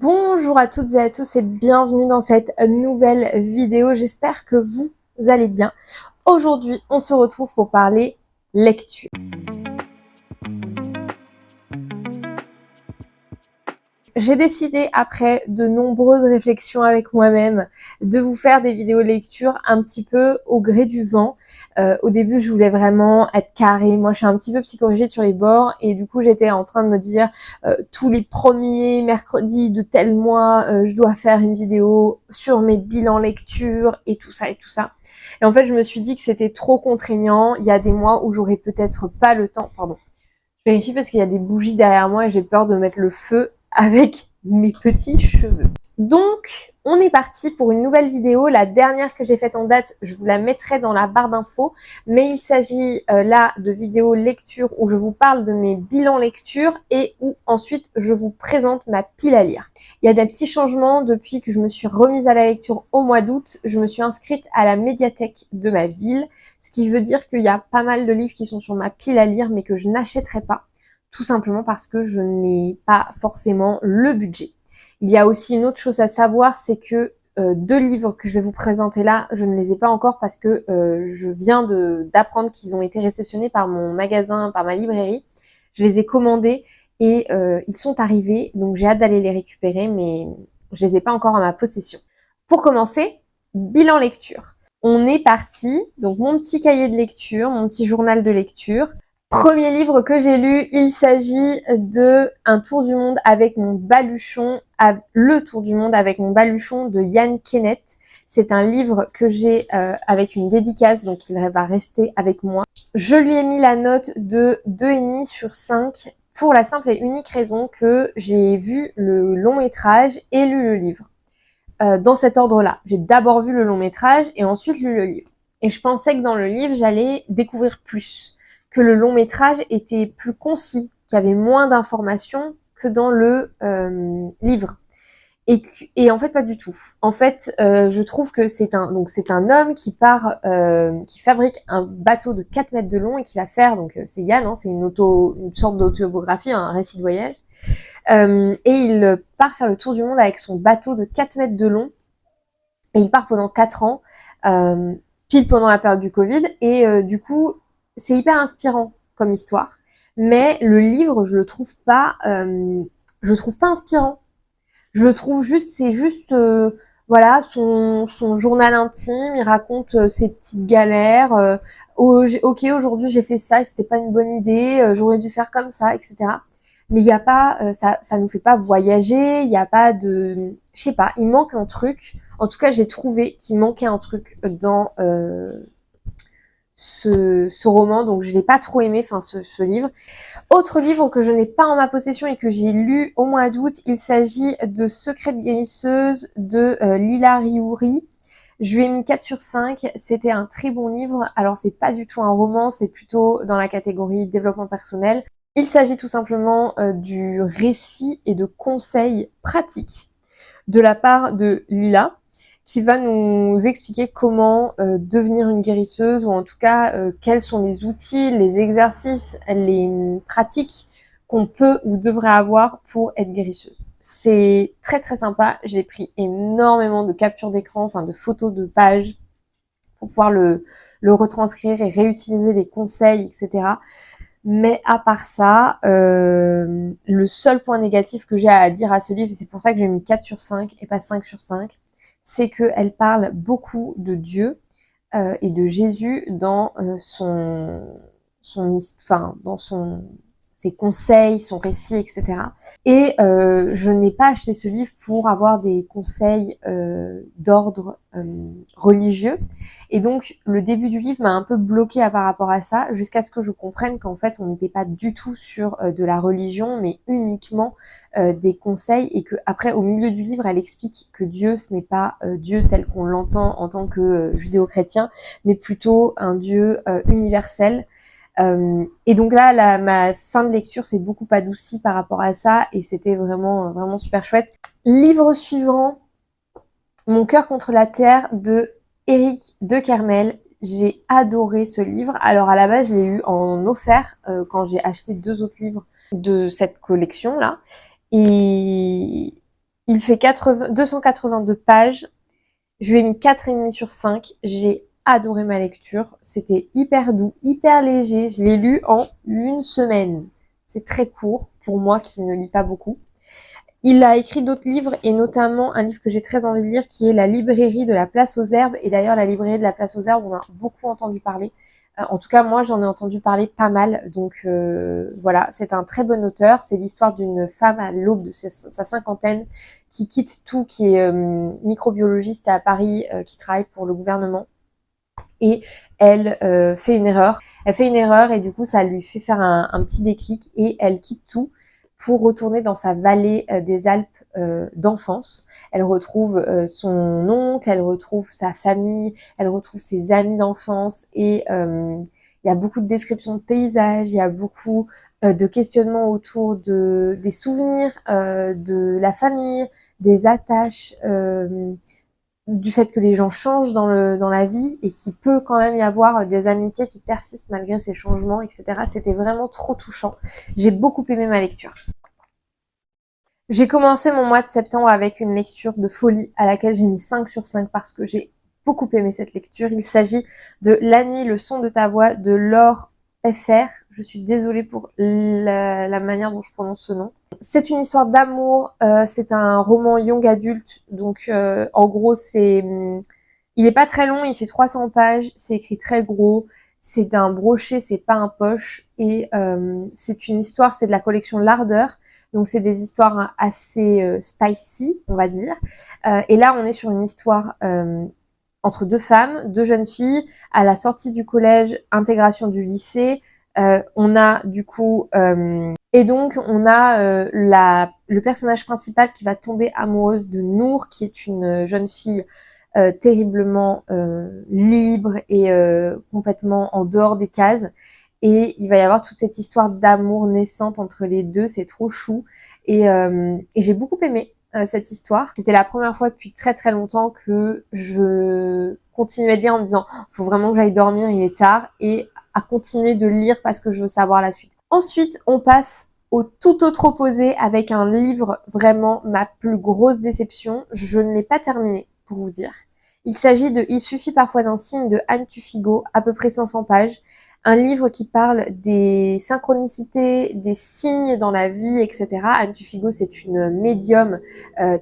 Bonjour à toutes et à tous et bienvenue dans cette nouvelle vidéo. J'espère que vous allez bien. Aujourd'hui, on se retrouve pour parler lecture. J'ai décidé, après de nombreuses réflexions avec moi-même, de vous faire des vidéos lecture un petit peu au gré du vent. Au début, je voulais vraiment être carrée. Moi, je suis un petit peu psychorigide sur les bords et du coup, j'étais en train de me dire tous les premiers mercredis de tel mois, je dois faire une vidéo sur mes bilans lecture et tout ça et tout ça. Et en fait, je me suis dit que c'était trop contraignant. Il y a des mois où j'aurais peut-être pas le temps. Pardon. Je vérifie parce qu'il y a des bougies derrière moi et j'ai peur de mettre le feu avec mes petits cheveux. Donc, on est parti pour une nouvelle vidéo. La dernière que j'ai faite en date, je vous la mettrai dans la barre d'infos. Mais il s'agit là de vidéos lecture où je vous parle de mes bilans lecture et où ensuite je vous présente ma pile à lire. Il y a des petits changements depuis que je me suis remise à la lecture au mois d'août. Je me suis inscrite à la médiathèque de ma ville, ce qui veut dire qu'il y a pas mal de livres qui sont sur ma pile à lire mais que je n'achèterai pas. Tout simplement parce que je n'ai pas forcément le budget. Il y a aussi une autre chose à savoir, c'est que deux livres que je vais vous présenter là, je ne les ai pas encore parce que je viens d'apprendre qu'ils ont été réceptionnés par mon magasin, par ma librairie. Je les ai commandés et ils sont arrivés, donc j'ai hâte d'aller les récupérer, mais je les ai pas encore à ma possession. Pour commencer, bilan lecture. On est parti, donc mon petit cahier de lecture, mon petit journal de lecture. Premier livre que j'ai lu, il s'agit de Un tour du monde avec mon baluchon, Le tour du monde avec mon baluchon de Yann Kenneth. C'est un livre que j'ai avec une dédicace, donc il va rester avec moi. Je lui ai mis la note de 2,5 sur 5 pour la simple et unique raison que j'ai vu le long métrage et lu le livre. Dans cet ordre-là. J'ai d'abord vu le long métrage et ensuite lu le livre. Et je pensais que dans le livre, j'allais découvrir plus, que le long métrage était plus concis, qu'il y avait moins d'informations que dans le livre. Et en fait, pas du tout. En fait, je trouve que c'est un homme qui qui fabrique un bateau de 4 mètres de long et qui va faire, c'est Yann, hein, c'est une sorte d'autobiographie, un récit de voyage. Et il part faire le tour du monde avec son bateau de 4 mètres de long. Et il part pendant 4 ans, pile pendant la période du Covid. Et du coup, c'est hyper inspirant comme histoire. Mais le livre, je le trouve pas inspirant. Je le trouve c'est juste, voilà, son journal intime. Il raconte ses petites galères. Ok, aujourd'hui j'ai fait ça, et c'était pas une bonne idée. J'aurais dû faire comme ça, etc. Mais il y a pas, ça nous fait pas voyager. Il y a pas de, je sais pas. Il manque un truc. En tout cas, j'ai trouvé qu'il manquait un truc dans ce roman, donc je l'ai pas trop aimé, enfin ce livre. Autre livre que je n'ai pas en ma possession et que j'ai lu au mois d'août, il s'agit de Secrets de guérisseuse de Lila Riouri. Je lui ai mis 4 sur 5, c'était un très bon livre. Alors c'est pas du tout un roman, c'est plutôt dans la catégorie développement personnel. Il s'agit tout simplement du récit et de conseils pratiques de la part de Lila, qui va nous expliquer comment devenir une guérisseuse, ou en tout cas quels sont les outils, les exercices, les pratiques qu'on peut ou devrait avoir pour être guérisseuse. C'est très très sympa. J'ai pris énormément de captures d'écran, enfin de photos de pages pour pouvoir le retranscrire et réutiliser les conseils, etc. Mais à part ça, le seul point négatif que j'ai à dire à ce livre, et c'est pour ça que j'ai mis 4 sur 5 et pas 5 sur 5, c'est qu'elle parle beaucoup de Dieu et de Jésus dans ses conseils, son récit, etc. Et je n'ai pas acheté ce livre pour avoir des conseils d'ordre religieux. Et donc, le début du livre m'a un peu bloquée par rapport à ça, jusqu'à ce que je comprenne qu'en fait, on n'était pas du tout sur de la religion, mais uniquement des conseils, et que après, au milieu du livre, elle explique que Dieu, ce n'est pas Dieu tel qu'on l'entend en tant que judéo-chrétien, mais plutôt un Dieu universel. Et donc là, ma fin de lecture s'est beaucoup adoucie par rapport à ça, et c'était vraiment, vraiment super chouette. Livre suivant, Mon cœur contre la terre de Éric de Kermel. J'ai adoré ce livre. Alors à la base, je l'ai eu en offert quand j'ai acheté 2 autres livres de cette collection-là. Et Il fait 282 pages. Je lui ai mis 4,5 sur 5. J'ai adoré ma lecture. C'était hyper doux, hyper léger. Je l'ai lu en une semaine. C'est très court pour moi qui ne lis pas beaucoup. Il a écrit d'autres livres et notamment un livre que j'ai très envie de lire qui est La librairie de la place aux herbes. Et d'ailleurs, la librairie de la place aux herbes, on a beaucoup entendu parler. En tout cas, moi, j'en ai entendu parler pas mal. Donc voilà, c'est un très bon auteur. C'est l'histoire d'une femme à l'aube de sa cinquantaine qui quitte tout, qui est microbiologiste à Paris, qui travaille pour le gouvernement. Et elle fait une erreur. Elle fait une erreur et du coup, ça lui fait faire un petit déclic et elle quitte tout pour retourner dans sa vallée des Alpes d'enfance. Elle retrouve son oncle, elle retrouve sa famille, elle retrouve ses amis d'enfance et il y a beaucoup de descriptions de paysages, il y a beaucoup de questionnements autour des souvenirs, de la famille, des attaches, du fait que les gens changent dans la vie et qu'il peut quand même y avoir des amitiés qui persistent malgré ces changements, etc. C'était vraiment trop touchant. J'ai beaucoup aimé ma lecture. J'ai commencé mon mois de septembre avec une lecture de folie à laquelle j'ai mis 5 sur 5 parce que j'ai beaucoup aimé cette lecture. Il s'agit de La nuit, le son de ta voix de Laure FR. Je suis désolée pour la manière dont je prononce ce nom. C'est une histoire d'amour, c'est un roman young adulte, donc en gros il est pas très long, il fait 300 pages, c'est écrit très gros, c'est un brochet, c'est pas un poche, et c'est une histoire, c'est de la collection L'Ardeur. Donc c'est des histoires assez spicy, on va dire. Et là, on est sur une histoire entre deux femmes, deux jeunes filles, à la sortie du collège, intégration du lycée. On a du coup... et donc, on a le personnage principal qui va tomber amoureuse de Nour, qui est une jeune fille terriblement libre et complètement en dehors des cases. Et il va y avoir toute cette histoire d'amour naissante entre les deux, c'est trop chou. Et j'ai beaucoup aimé cette histoire. C'était la première fois depuis très très longtemps que je continuais de lire en me disant « faut vraiment que j'aille dormir, il est tard » et à continuer de lire parce que je veux savoir la suite. Ensuite, on passe au tout autre opposé avec un livre vraiment ma plus grosse déception. Je ne l'ai pas terminé, pour vous dire. Il s'agit de « Il suffit parfois d'un signe » de Anne Tuffigo, à peu près 500 pages. Un livre qui parle des synchronicités, des signes dans la vie, etc. Anne Tuffigo, c'est une médium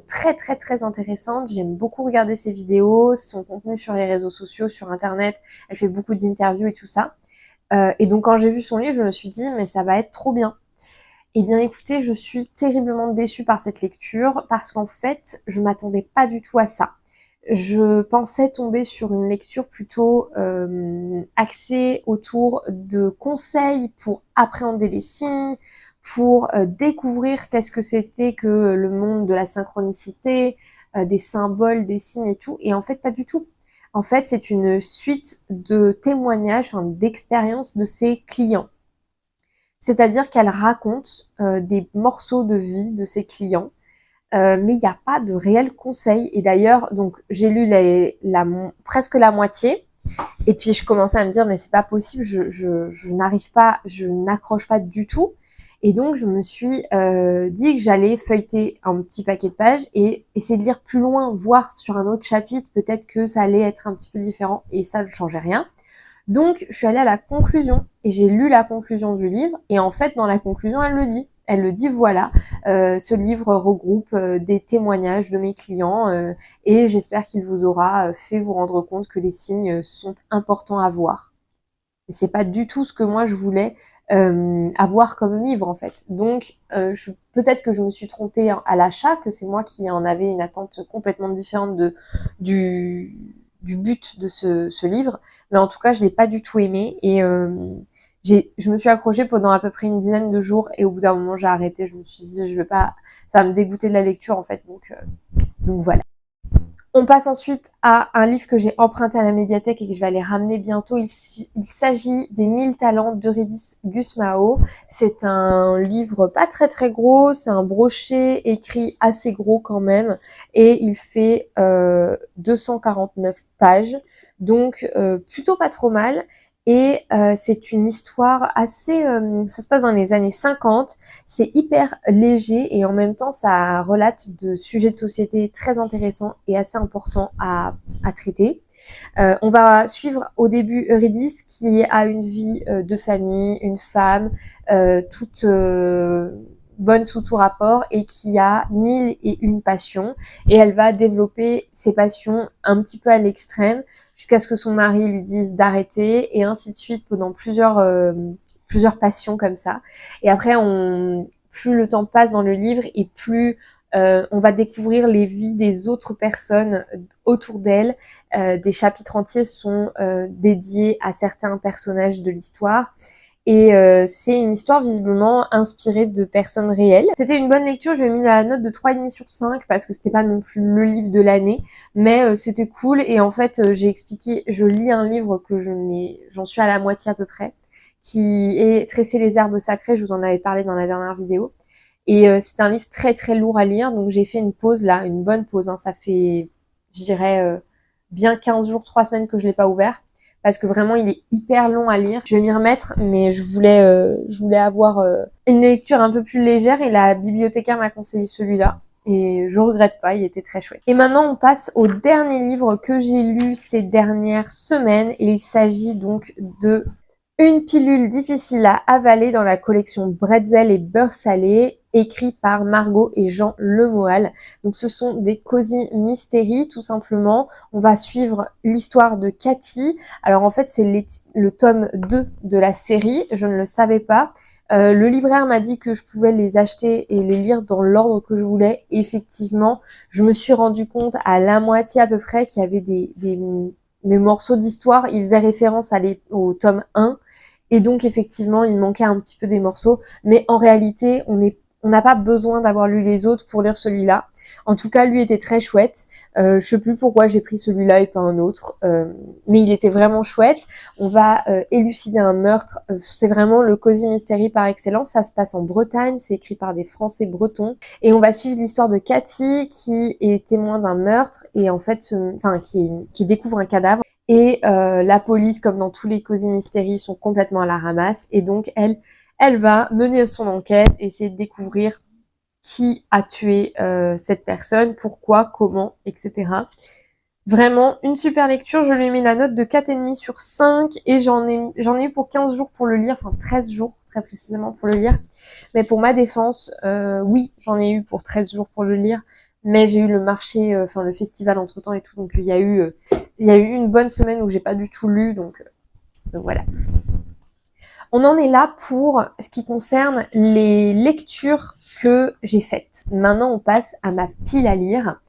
très très très intéressante. J'aime beaucoup regarder ses vidéos, son contenu sur les réseaux sociaux, sur internet. Elle fait beaucoup d'interviews et tout ça. Et donc quand j'ai vu son livre, je me suis dit mais ça va être trop bien. Eh bien écoutez, je suis terriblement déçue par cette lecture parce qu'en fait, je m'attendais pas du tout à ça. Je pensais tomber sur une lecture plutôt axée autour de conseils pour appréhender les signes, pour découvrir qu'est-ce que c'était que le monde de la synchronicité, des symboles, des signes et tout. Et en fait, pas du tout. En fait, c'est une suite de témoignages, enfin, d'expériences de ses clients. C'est-à-dire qu'elle raconte des morceaux de vie de ses clients. Mais il n'y a pas de réel conseil. Et d'ailleurs, donc j'ai lu presque la moitié. Et puis je commençais à me dire mais c'est pas possible, je n'arrive pas, je n'accroche pas du tout. Et donc je me suis dit que j'allais feuilleter un petit paquet de pages et essayer de lire plus loin, voir sur un autre chapitre, peut-être que ça allait être un petit peu différent. Et ça ne changeait rien. Donc je suis allée à la conclusion et j'ai lu la conclusion du livre. Et en fait, dans la conclusion, elle le dit. Elle le dit, voilà, ce livre regroupe des témoignages de mes clients et j'espère qu'il vous aura fait vous rendre compte que les signes sont importants à voir. Mais c'est pas du tout ce que moi je voulais avoir comme livre en fait. Donc peut-être que je me suis trompée à l'achat, que c'est moi qui en avais une attente complètement différente du but de ce livre. Mais en tout cas, je l'ai pas du tout aimé et je me suis accrochée pendant à peu près une dizaine de jours et au bout d'un moment j'ai arrêté. Je me suis dit je vais pas, ça va me dégoûter de la lecture en fait. Donc voilà. On passe ensuite à un livre que j'ai emprunté à la médiathèque et que je vais aller ramener bientôt. Il s'agit des 1000 talents d'Eurydice Gusmao. C'est un livre pas très très gros, c'est un brochet écrit assez gros quand même et il fait 249 pages. Donc plutôt pas trop mal. Et c'est une histoire assez... ça se passe dans les années 50, c'est hyper léger et en même temps ça relate de sujets de société très intéressants et assez importants à traiter. On va suivre au début Eurydice qui a une vie de famille, une femme, toute bonne sous tout rapport et qui a 1001 passions et elle va développer ses passions un petit peu à l'extrême jusqu'à ce que son mari lui dise d'arrêter et ainsi de suite pendant plusieurs passions comme ça. Et après, plus le temps passe dans le livre et plus on va découvrir les vies des autres personnes autour d'elle. Des chapitres entiers sont dédiés à certains personnages de l'histoire. Et c'est une histoire visiblement inspirée de personnes réelles. C'était une bonne lecture, je lui ai mis la note de 3,5 sur 5 parce que c'était pas non plus le livre de l'année, mais c'était cool et en fait j'ai expliqué, je lis un livre que j'en suis à la moitié à peu près, qui est Tresser les herbes sacrées, je vous en avais parlé dans la dernière vidéo. Et c'est un livre très très lourd à lire, donc j'ai fait une pause là, une bonne pause, hein. Ça fait, je dirais, bien 15 jours, 3 semaines que je l'ai pas ouvert parce que vraiment il est hyper long à lire. Je vais m'y remettre, mais je voulais avoir une lecture un peu plus légère et la bibliothécaire m'a conseillé celui-là. Et je regrette pas, il était très chouette. Et maintenant on passe au dernier livre que j'ai lu ces dernières semaines et il s'agit donc de Une pilule difficile à avaler dans la collection Bretzel et beurre salé, écrit par Margot et Jean Lemoal. Donc ce sont des cosy mystery tout simplement. On va suivre l'histoire de Cathy. Alors en fait c'est le tome 2 de la série, je ne le savais pas. Le libraire m'a dit que je pouvais les acheter et les lire dans l'ordre que je voulais. Et effectivement, je me suis rendu compte à la moitié à peu près qu'il y avait des morceaux d'histoire. Ils faisaient référence au tome 1. Et donc, effectivement, il manquait un petit peu des morceaux. Mais en réalité, on n'a pas besoin d'avoir lu les autres pour lire celui-là. En tout cas, lui était très chouette. Je sais plus pourquoi j'ai pris celui-là et pas un autre. Mais il était vraiment chouette. On va élucider un meurtre. C'est vraiment le cosy mystery par excellence. Ça se passe en Bretagne. C'est écrit par des Français bretons. Et on va suivre l'histoire de Cathy qui est témoin d'un meurtre et en fait, qui découvre un cadavre. Et la police, comme dans tous les cosy mystery, sont complètement à la ramasse. Et donc, elle va mener son enquête, essayer de découvrir qui a tué cette personne, pourquoi, comment, etc. Vraiment, une super lecture. Je lui ai mis la note de 4,5 sur 5 et j'en ai eu pour 15 jours pour le lire, enfin 13 jours très précisément pour le lire. Mais pour ma défense, oui, j'en ai eu pour 13 jours pour le lire. Mais j'ai eu le marché, le festival entre temps et tout, donc il y a eu une bonne semaine où j'ai pas du tout lu, donc voilà. On en est là pour ce qui concerne les lectures que j'ai faites. Maintenant, on passe à ma pile à lire.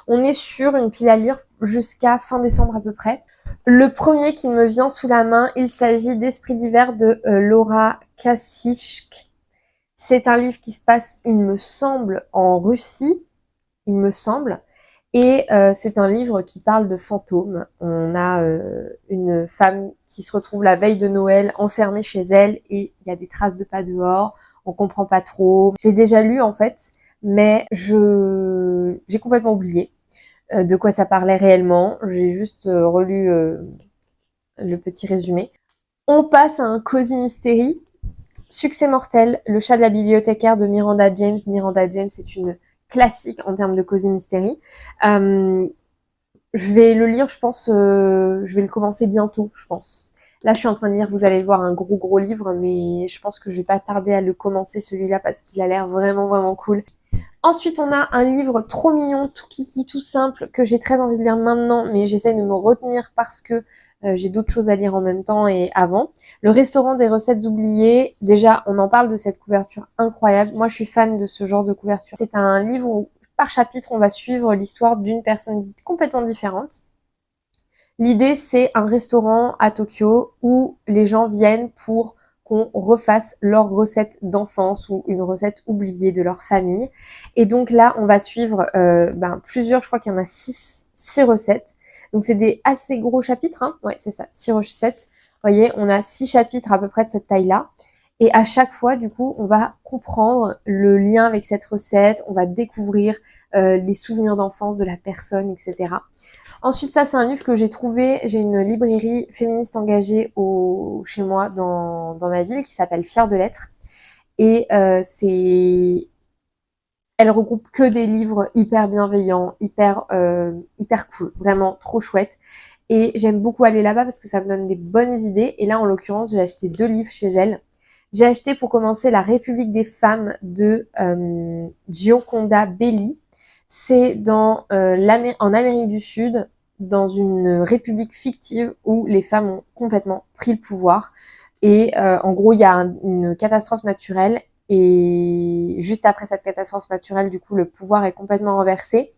On est sur une pile à lire jusqu'à fin décembre à peu près. Le premier qui me vient sous la main, il s'agit d'Esprit d'hiver de Laura Kasichk. C'est un livre qui se passe, il me semble, en Russie. Il me semble. Et c'est un livre qui parle de fantômes. On a une femme qui se retrouve la veille de Noël enfermée chez elle et il y a des traces de pas dehors. On comprend pas trop. J'ai déjà lu en fait, mais j'ai complètement oublié de quoi ça parlait réellement. J'ai juste relu le petit résumé. On passe à un cosy mystery. Succès mortel, Le chat de la bibliothécaire de Miranda James. Miranda James est une classique en termes de cosy mystery. Je vais le lire, je pense, je vais le commencer bientôt, je pense. Là, je suis en train de lire, vous allez le voir, un gros livre, mais je pense que je vais pas tarder à le commencer celui-là parce qu'il a l'air vraiment cool. Ensuite, on a un livre trop mignon, tout kiki, tout simple, que j'ai très envie de lire maintenant, mais j'essaie de me retenir parce que j'ai d'autres choses à lire en même temps et avant. Le restaurant des recettes oubliées. Déjà, on en parle de cette couverture incroyable. Moi, je suis fan de ce genre de couverture. C'est un livre où, par chapitre, on va suivre l'histoire d'une personne complètement différente. L'idée, c'est un restaurant à Tokyo où les gens viennent pour qu'on refasse leur recette d'enfance ou une recette oubliée de leur famille. Et donc là, on va suivre plusieurs, je crois qu'il y en a 6 recettes. Donc c'est des assez gros chapitres, hein. Ouais, c'est ça, 6 recettes. Vous voyez, on a 6 chapitres à peu près de cette taille-là. Et à chaque fois, du coup, on va comprendre le lien avec cette recette, on va découvrir les souvenirs d'enfance de la personne, etc. Ensuite, ça, c'est un livre que j'ai trouvé. J'ai une librairie féministe engagée chez moi dans ma ville qui s'appelle Fière de l'être. Et elle regroupe que des livres hyper bienveillants, hyper cool, vraiment trop chouette. Et j'aime beaucoup aller là-bas parce que ça me donne des bonnes idées. Et là, en l'occurrence, j'ai acheté 2 livres chez elle. J'ai acheté pour commencer La République des femmes de Gioconda Belli. C'est en Amérique du Sud, dans une république fictive où les femmes ont complètement pris le pouvoir. Et en gros, il y a une catastrophe naturelle. Et juste après cette catastrophe naturelle, du coup, le pouvoir est complètement renversé.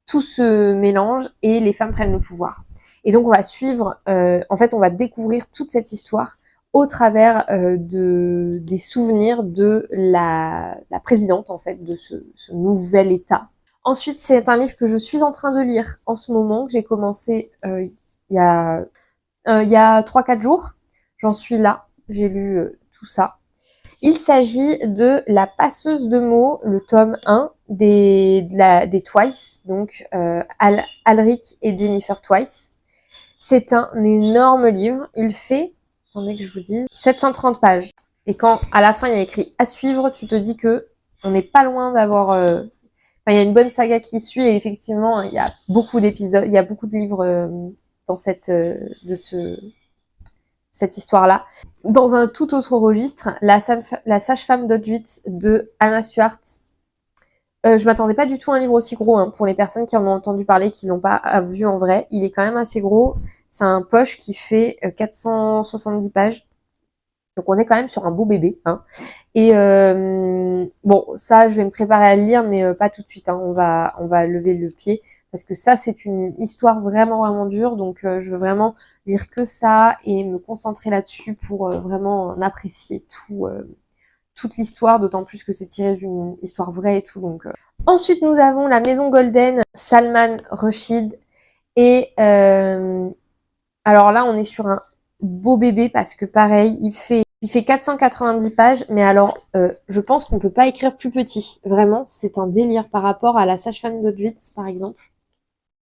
Tout se mélange et les femmes prennent le pouvoir. Et donc, on va suivre, en fait, on va découvrir toute cette histoire au travers des souvenirs de la présidente, en fait, de ce nouvel État. Ensuite, c'est un livre que je suis en train de lire en ce moment, que j'ai commencé il y a 3-4 jours. J'en suis là, j'ai lu tout ça. Il s'agit de La passeuse de mots, le tome 1 des Twice, donc Alric et Jennifer Twice. C'est un énorme livre. Il fait, attendez que je vous dise, 730 pages. Et quand à la fin il y a écrit à suivre, tu te dis que on n'est pas loin d'avoir. Enfin, il y a une bonne saga qui suit et effectivement il y a beaucoup d'épisodes, il y a beaucoup de livres dans cette histoire-là. Dans un tout autre registre, La sage-femme d'Auschwitz de Anna Stuart. Je m'attendais pas du tout à un livre aussi gros, hein, pour les personnes qui en ont entendu parler, qui l'ont pas vu en vrai. Il est quand même assez gros. C'est un poche qui fait 470 pages. Donc on est quand même sur un beau bébé. Hein. Et bon, ça, je vais me préparer à le lire, mais pas tout de suite. Hein. On va lever le pied. Parce que ça, c'est une histoire vraiment, vraiment dure. Donc je veux vraiment lire que ça et me concentrer là-dessus pour vraiment en apprécier toute l'histoire, d'autant plus que c'est tiré d'une histoire vraie et tout. Donc, Ensuite, nous avons La Maison Golden, Salman Rushdie. Et alors là, on est sur un beau bébé parce que pareil, il fait 490 pages, mais alors je pense qu'on peut pas écrire plus petit. Vraiment, c'est un délire par rapport à La Sage-femme d'Auschwitz, par exemple.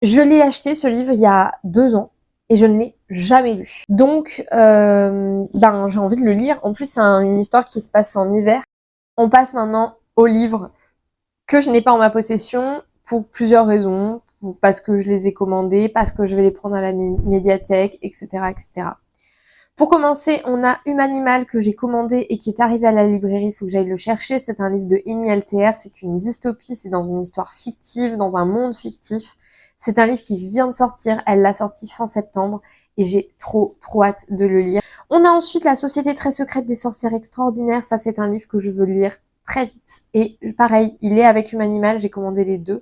Je l'ai acheté ce livre il y a 2 ans et je ne l'ai jamais lu. Donc, j'ai envie de le lire. En plus, c'est une histoire qui se passe en hiver. On passe maintenant au livre que je n'ai pas en ma possession pour plusieurs raisons. Parce que je les ai commandés, parce que je vais les prendre à la médiathèque, etc., etc. Pour commencer, on a Humanimal que j'ai commandé et qui est arrivé à la librairie. Il faut que j'aille le chercher. C'est un livre de Amy Alter. C'est une dystopie. C'est dans une histoire fictive, dans un monde fictif. C'est un livre qui vient de sortir. Elle l'a sorti fin septembre et j'ai trop hâte de le lire. On a ensuite La Société très secrète des sorcières extraordinaires. Ça, c'est un livre que je veux lire très vite. Et pareil, il est avec Humanimal. J'ai commandé les 2.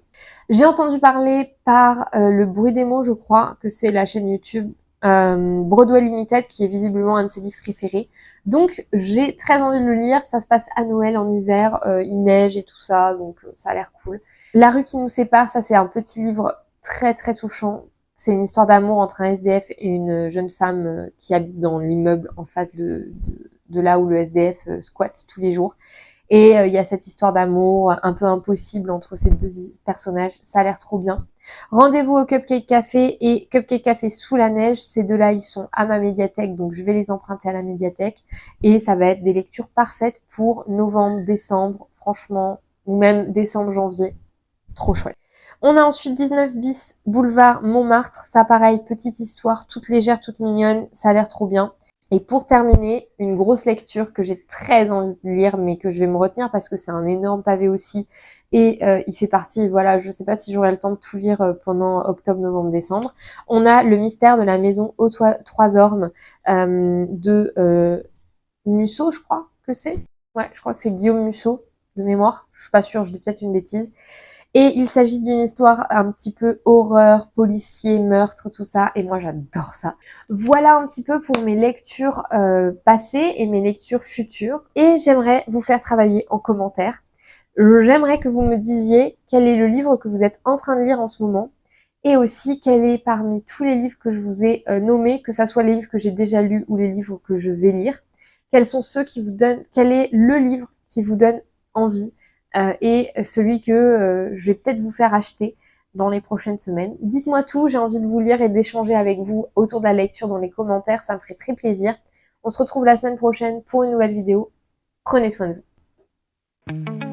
J'ai entendu parler par Le Bruit des mots, je crois, que c'est la chaîne YouTube Broadway Limited, qui est visiblement un de ses livres préférés. Donc j'ai très envie de le lire. Ça se passe à Noël, en hiver, il neige et tout ça, donc ça a l'air cool. La rue qui nous sépare, ça c'est un petit livre très touchant. C'est une histoire d'amour entre un SDF et une jeune femme qui habite dans l'immeuble en face de là où le SDF squatte tous les jours. Et il y a cette histoire d'amour un peu impossible entre ces 2 personnages. Ça a l'air trop bien. Rendez-vous au Cupcake Café et Cupcake Café sous la neige. Ces 2-là, ils sont à ma médiathèque, donc je vais les emprunter à la médiathèque. Et ça va être des lectures parfaites pour novembre, décembre, franchement, ou même décembre, janvier. Trop chouette. On a ensuite 19 bis boulevard Montmartre. Ça, pareil, petite histoire, toute légère, toute mignonne. Ça a l'air trop bien. Et pour terminer, une grosse lecture que j'ai très envie de lire, mais que je vais me retenir parce que c'est un énorme pavé aussi. Et il fait partie, voilà, je sais pas si j'aurai le temps de tout lire pendant octobre, novembre, décembre. On a Le mystère de la maison aux 3 ormes de Musso, je crois que c'est. Ouais, je crois que c'est Guillaume Musso, de mémoire. Je suis pas sûre, je dis peut-être une bêtise. Et il s'agit d'une histoire un petit peu horreur, policier, meurtre, tout ça. Et moi, j'adore ça. Voilà un petit peu pour mes lectures passées et mes lectures futures. Et j'aimerais vous faire travailler en commentaire. J'aimerais que vous me disiez quel est le livre que vous êtes en train de lire en ce moment. Et aussi quel est parmi tous les livres que je vous ai nommés, que ça soit les livres que j'ai déjà lus ou les livres que je vais lire. quels sont ceux qui vous donnent, quel est le livre qui vous donne envie et celui que je vais peut-être vous faire acheter dans les prochaines semaines. Dites-moi tout, j'ai envie de vous lire et d'échanger avec vous autour de la lecture dans les commentaires, ça me ferait très plaisir. On se retrouve la semaine prochaine pour une nouvelle vidéo. Prenez soin de vous.